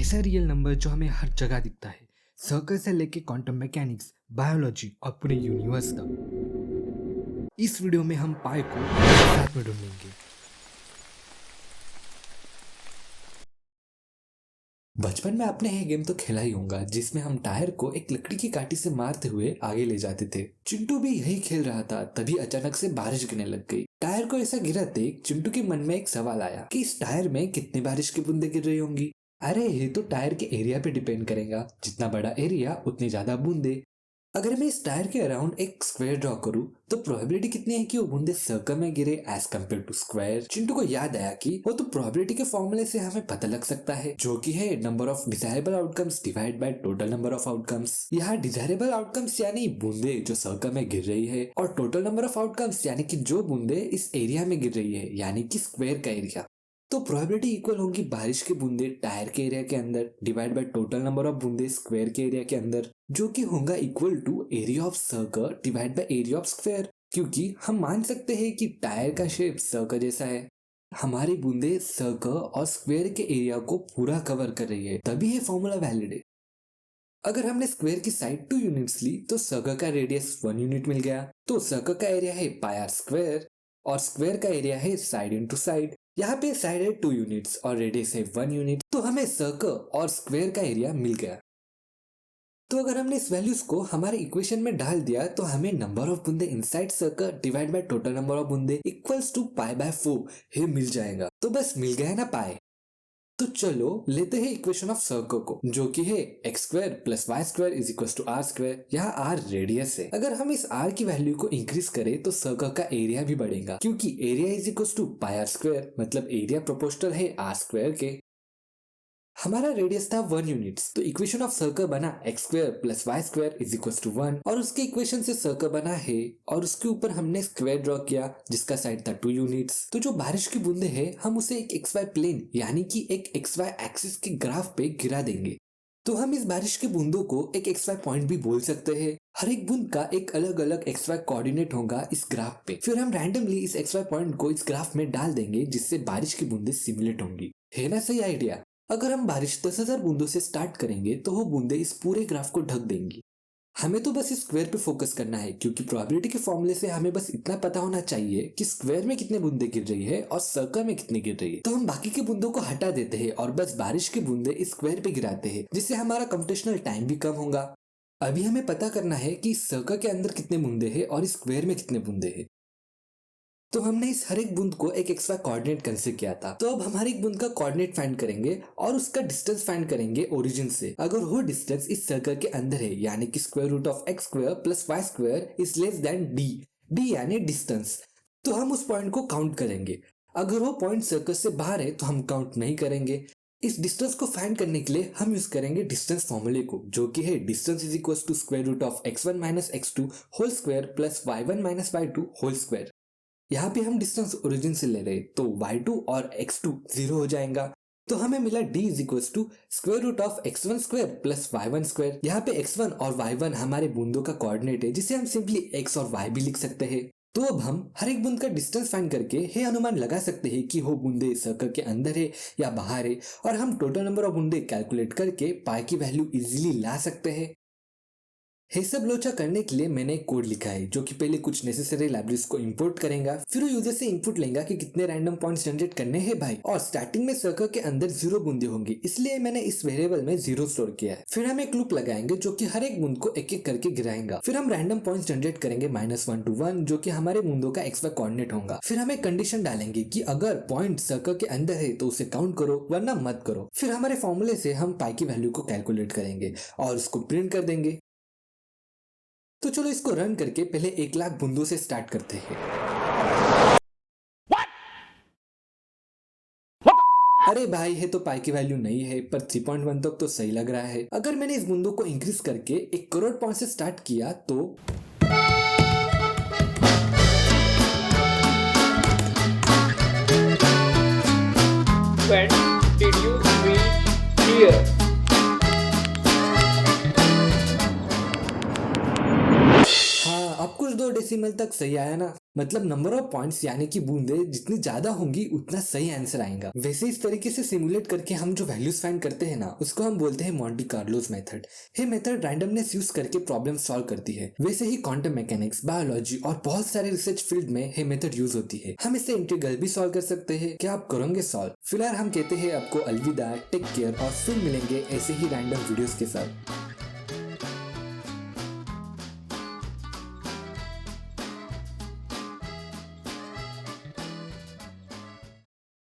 ऐसा real number जो हमें हर जगह दिखता है, सर्कल से लेके क्वांटम मैकेनिक्स, बायोलॉजी और पूरे यूनिवर्स तक। इस वीडियो में हम पाई को साथ में ढूंढेंगे। बचपन में आपने यह गेम तो खेला ही होगा जिसमें हम टायर को एक लकड़ी की काठी से मारते हुए आगे ले जाते थे। चिंटू भी यही खेल रहा था, तभी अचानक से बारिश गिरने लग गई। टायर को ऐसा गिरा देख चिंटू के मन में एक सवाल आया कि इस टायर में कितनी बारिश की बूंदें गिर रही होंगी। अरे ये तो टायर के एरिया पे डिपेंड करेगा, जितना बड़ा एरिया उतनी ज्यादा बूंदे। अगर मैं इस टायर के अराउंड एक स्क्वायर ड्रॉ करूं तो प्रोबेबिलिटी कितनी है कि वो बूंदे सर्कल में गिरे as compare to square. Chintu को याद आया कि वो तो प्रोबेबिलिटी के फॉर्मूले से हमें पता लग सकता है, जो कि है number of desirable outcomes divide by total number of outcomes. यहाँ डिजायरेबल आउटकम्स यानी बूंदे जो सर्कल में गिर रही है, और टोटल नंबर ऑफ आउटकम्स यानी कि जो बूंदे इस एरिया में गिर रही है, यानी कि स्क्वायर का एरिया। तो प्रोबेबिलिटी इक्वल होगी बारिश की बूंदे टायर के एरिया के अंदर divide by total number of बूंदे स्क्वायर के एरिया के अंदर, जो कि होगा equal to area of circle divide by area of square. क्योंकि हम मान सकते हैं कि टायर का शेप सर्कल जैसा है, हमारी बूंदे सर्कल और स्क्वायर के एरिया को पूरा कवर कर रही है, तभी ये फॉर्मूला वैलिड है। अगर हमने स्क्वायर की साइड 2 यूनिट्स ली तो सर्कल का रेडियस 1 यूनिट मिल गया। तो सर्कल का एरिया है पाई आर स्क्वायर और स्क्वायर का एरिया है साइड इंटू साइड। यहाँ पे साइड है 2 यूनिट्स और रेडियस है 1 यूनिट, तो हमें सर्कल और स्क्वायर का एरिया मिल गया। तो अगर हमने इस वैल्यूज को हमारे इक्वेशन में डाल दिया तो हमें नंबर ऑफ बूंदे inside circle divide by total number of बूंदे इक्वल्स टू पाई बाय 4 ये मिल जाएगा। तो बस मिल गया है ना पाई। तो चलो लेते हैं इक्वेशन ऑफ सर्कल को, जो कि है X square plus Y square is equal to R square. यहाँ आर रेडियस है। अगर हम इस आर की वैल्यू को इंक्रीज करें तो सर्कल का एरिया भी बढ़ेगा, क्योंकि area is equal to pi R square, मतलब एरिया प्रोपोर्शनल है आर स्क्वायर के। हमारा रेडियस था 1 यूनिट्स, तो इक्वेशन ऑफ सर्कल बना X square plus Y square is equal to 1, और उसके इक्वेशन से सर्कल बना है और उसके ऊपर हमने स्क्वायर ड्रॉ किया जिसका साइड था 2 यूनिट्स। तो जो बारिश की बूंदे है हम उसे एक एक्स वाई प्लेन यानी कि एक एक्स वाई एक्सिस के ग्राफ पे गिरा देंगे। तो हम इस बारिश की बूंदों को एक एक्स वाई पॉइंट भी बोल सकते हैं। हर एक बूंद का एक अलग अलग एक्स वाई कोऑर्डिनेट होगा इस ग्राफ पे। फिर हम रैंडमली इस एक्स वाई पॉइंट को इस ग्राफ में डाल देंगे, जिससे बारिश की बूंदे सिमुलेट होंगी। है ना सही आइडिया? अगर हम बारिश 10,000 बूंदों से स्टार्ट करेंगे तो वो बूंदे इस पूरे ग्राफ को ढक देंगी। हमें तो बस इस स्क्वायर पे फोकस करना है, क्योंकि प्रोबेबिलिटी के फॉर्मूले से हमें बस इतना पता होना चाहिए कि स्क्वायर में कितने बूंदे गिर रही है और सर्कल में कितनी गिर रही है। तो हम बाकी के बूंदों को हटा देते हैं और बस बारिश के बूंदे इस स्क्वायर पे गिराते हैं, जिससे हमारा कंप्यूटेशनल टाइम भी कम होगा। अभी हमें पता करना है कि इस सर्कल के अंदर कितने बूंदे हैं और इस स्क्वायर में कितने बूंदे हैं। तो हमने इस हर एक बूंद को एक एक्स्ट्रा कोऑर्डिनेट कंसीडर किया था। तो अब हमारी एक बूंद का कोऑर्डिनेट फाइंड करेंगे और उसका डिस्टेंस फाइंड करेंगे ओरिजिन से। अगर वो डिस्टेंस इस सर्कल के अंदर है, यानी कि square root of X square plus Y square is less than D यानी डिस्टेंस, तो हम उस पॉइंट को काउंट करेंगे। अगर वो पॉइंट सर्कल से बाहर है तो हम काउंट नहीं करेंगे। इस डिस्टेंस को फाइंड करने के लिए हम यूज करेंगे डिस्टेंस फॉर्मूले को, जो कि है distance is equal to square root of x1 minus x2 whole square plus y1 minus y2 whole square. यहाँ पे हम डिस्टेंस ओरिजिन से ले रहे, तो y2 और x2 0 हो जाएगा। तो हमें मिला d is equal to square root of x1 स्क्वायर प्लस y1 स्क्वायर। यहाँ पे x1 और y1 हमारे बूंदों का कोऑर्डिनेट है, जिसे हम सिंपली x और y भी लिख सकते हैं। तो अब हम हर एक बूंद का डिस्टेंस फाइंड करके ये अनुमान लगा सकते हैं कि वो बूंदे सर्कल के अंदर है या बाहर है, और हम टोटल नंबर ऑफ बूंदे कैलकुलेट करके पाई की वैल्यू इजीली ला सकते हैं। ये सब लोचा करने के लिए मैंने एक कोड लिखा है, जो कि पहले कुछ नेसेसरी लाइब्रेरीज को इंपोर्ट करेगा, फिर वो यूजर से इनपुट लेगा कि कितने रैंडम पॉइंट्स जनरेट करने हैं भाई, और स्टार्टिंग में सर्कल के अंदर 0 बूंदे होंगी, इसलिए मैंने इस वेरिएबल में 0 स्टोर किया है। फिर हम एक लूप लगाएंगे जो कि हर एक बूंद को एक एक करके गिराएगा। फिर हम रैंडम पॉइंट्स जनरेट करेंगे -1 to 1, जो कि हमारे बूंदों का एक्स वाई कोऑर्डिनेट होगा। फिर हम एक कंडीशन डालेंगे कि अगर पॉइंट सर्कल के अंदर है तो उसे काउंट करो, वरना मत करो। फिर हमारे फॉर्मूले से हम पाई की वैल्यू को कैलकुलेट करेंगे और उसको प्रिंट कर देंगे। तो चलो इसको रन करके पहले 1 लाख बूंदों से स्टार्ट करते हैं। अरे भाई है तो पाई की वैल्यू नहीं है, पर 3.1 तक तो सही लग रहा है। अगर मैंने इस बूंदों को इंक्रीज करके 1 करोड़ पॉइंट से स्टार्ट किया तो When did you reach here? हाँ, अब कुछ 2 डेसिमल तक सही आया ना, मतलब नंबर ऑफ पॉइंट्स यानी कि बूंदे जितनी ज्यादा होंगी उतना सही आंसर आएगा। वैसे इस तरीके से सिमुलेट करके हम जो वैल्यूज फाइंड करते हैं ना, उसको हम बोलते हैं मॉन्टी कार्लोस मेथड। ये मेथड रैंडमनेस यूज करके प्रॉब्लम सॉल्व करती है। वैसे ही क्वांटम मैकेनिक्स, बायोलॉजी और बहुत सारे रिसर्च फील्ड में ये मेथड यूज होती है। हम इससे इंटीग्रल भी सॉल्व कर सकते हैं। क्या आप करोगे सॉल्व? फिलहाल हम कहते हैं आपको अलविदा, टेक केयर और फिर मिलेंगे ऐसे ही रैंडम वीडियोस के साथ।